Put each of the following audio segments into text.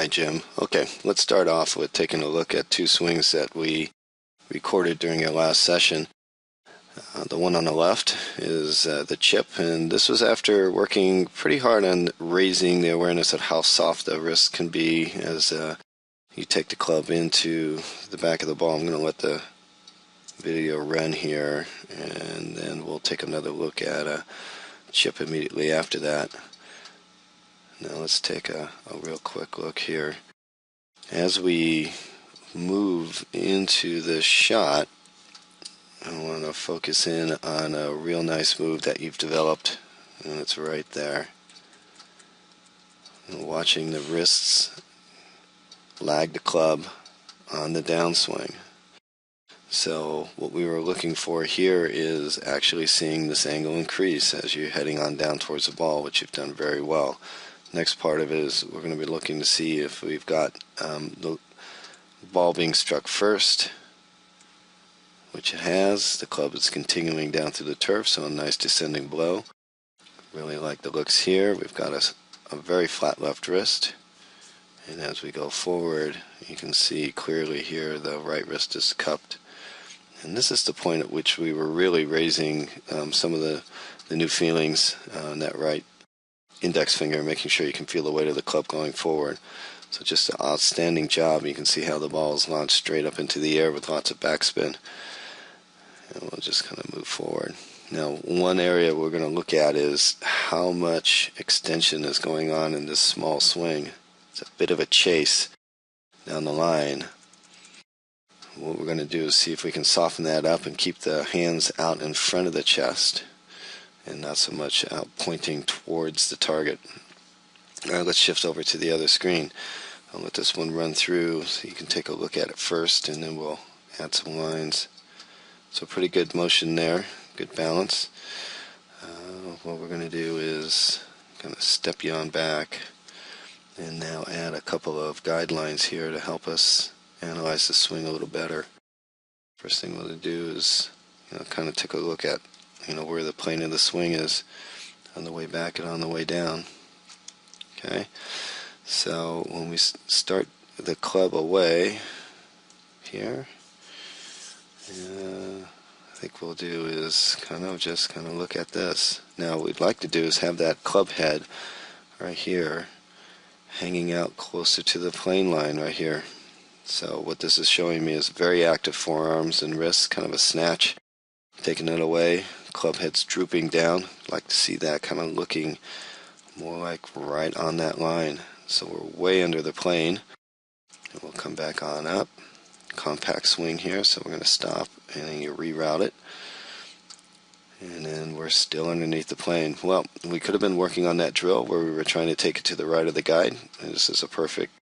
Jim. Okay, let's start off with taking a look at two swings that we recorded during our last session. The one on the left is the chip, and this was after working pretty hard on raising the awareness of how soft the wrist can be as you take the club into the back of the ball. I'm going to let the video run here, and then we'll take another look at a chip immediately after that. Now let's take a real quick look here. As we move into this shot, I want to focus in on a real nice move that you've developed, and it's right there. And watching the wrists lag the club on the downswing. So what we were looking for here is actually seeing this angle increase as you're heading on down towards the ball, which you've done very well. Next part of it is we're going to be looking to see if we've got the ball being struck first, which it has. The club is continuing down through the turf, so a nice descending blow. Really like the looks here. We've got a very flat left wrist, and as we go forward, you can see clearly here the right wrist is cupped. And this is the point at which we were really raising some of the new feelings on that right index finger, making sure you can feel the weight of the club going forward. So just an outstanding job. You can see how the ball is launched straight up into the air with lots of backspin. And we'll just kind of move forward. Now, one area we're going to look at is how much extension is going on in this small swing. It's a bit of a chase down the line. What we're going to do is see if we can soften that up and keep the hands out in front of the chest and not so much out pointing towards the target. Alright, let's shift over to the other screen. I'll let this one run through so you can take a look at it first, and then we'll add some lines. So pretty good motion there, good balance. What we're going to do is kind of step you on back and now add a couple of guidelines here to help us analyze the swing a little better. First thing we're going to do is kind of take a look at where the plane of the swing is on the way back and on the way down. Okay, so when we start the club away here, I think we'll do is just look at this. Now what we'd like to do is have that club head right here hanging out closer to the plane line right here. So what this is showing me is very active forearms and wrists, kind of a snatch. Taking it away, club head's drooping down. I'd like to see that kind of looking more like right on that line. So we're way under the plane, and we'll come back on up. Compact swing here, so we're going to stop and then you reroute it, and then we're still underneath the plane. Well, we could have been working on that drill where we were trying to take it to the right of the guide, and this is a perfect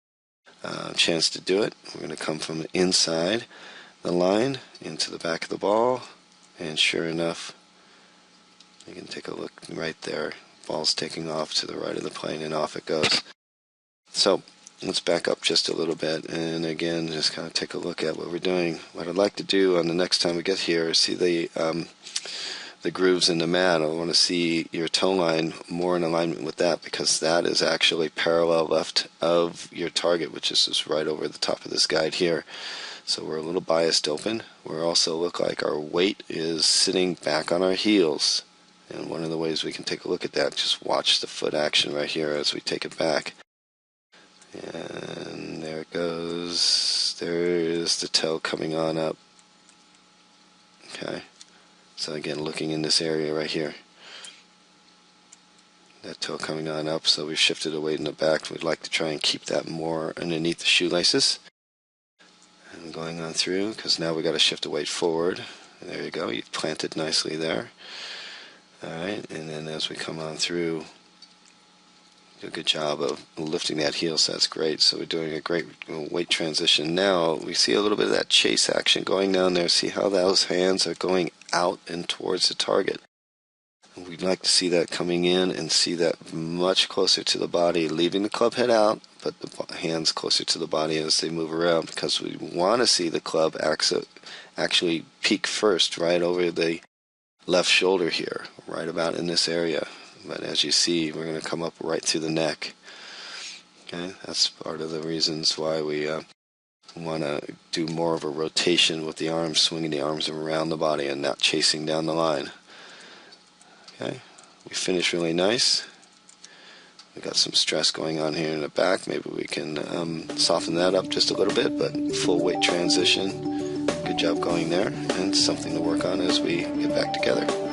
chance to do it. We're going to come from inside the line into the back of the ball, and sure enough, you can take a look right there. Ball's taking off to the right of the plane, and off it goes. So let's back up just a little bit, and again, just kind of take a look at what we're doing. What I'd like to do on the next time we get here is see the grooves in the mat. I want to see your toe line more in alignment with that, because that is actually parallel left of your target, which is just right over the top of this guide here. So we're a little biased open. We also look like our weight is sitting back on our heels. And one of the ways we can take a look at that, just watch the foot action right here as we take it back. And there it goes. There is the toe coming on up. Okay. So again, looking in this area right here. That toe coming on up, so we've shifted the weight in the back. We'd like to try and keep that more underneath the shoelaces. And going on through, because now we've got to shift the weight forward. And there you go, you've planted nicely there. Alright, and then as we come on through, do a good job of lifting that heel, so that's great. So we're doing a great weight transition. Now we see a little bit of that chase action going down there. See how those hands are going out and towards the target. And we'd like to see that coming in and see that much closer to the body, leaving the club head out, but the hands closer to the body as they move around, because we want to see the club actually peak first right over the left shoulder here, right about in this area. But as you see, we're going to come up right through the neck. Okay, that's part of the reasons why we want to do more of a rotation with the arms, swinging the arms around the body and not chasing down the line. Okay, we finish really nice. We got some stress going on here in the back. Maybe we can soften that up just a little bit, but full weight transition. Good job going there, and something to work on as we get back together.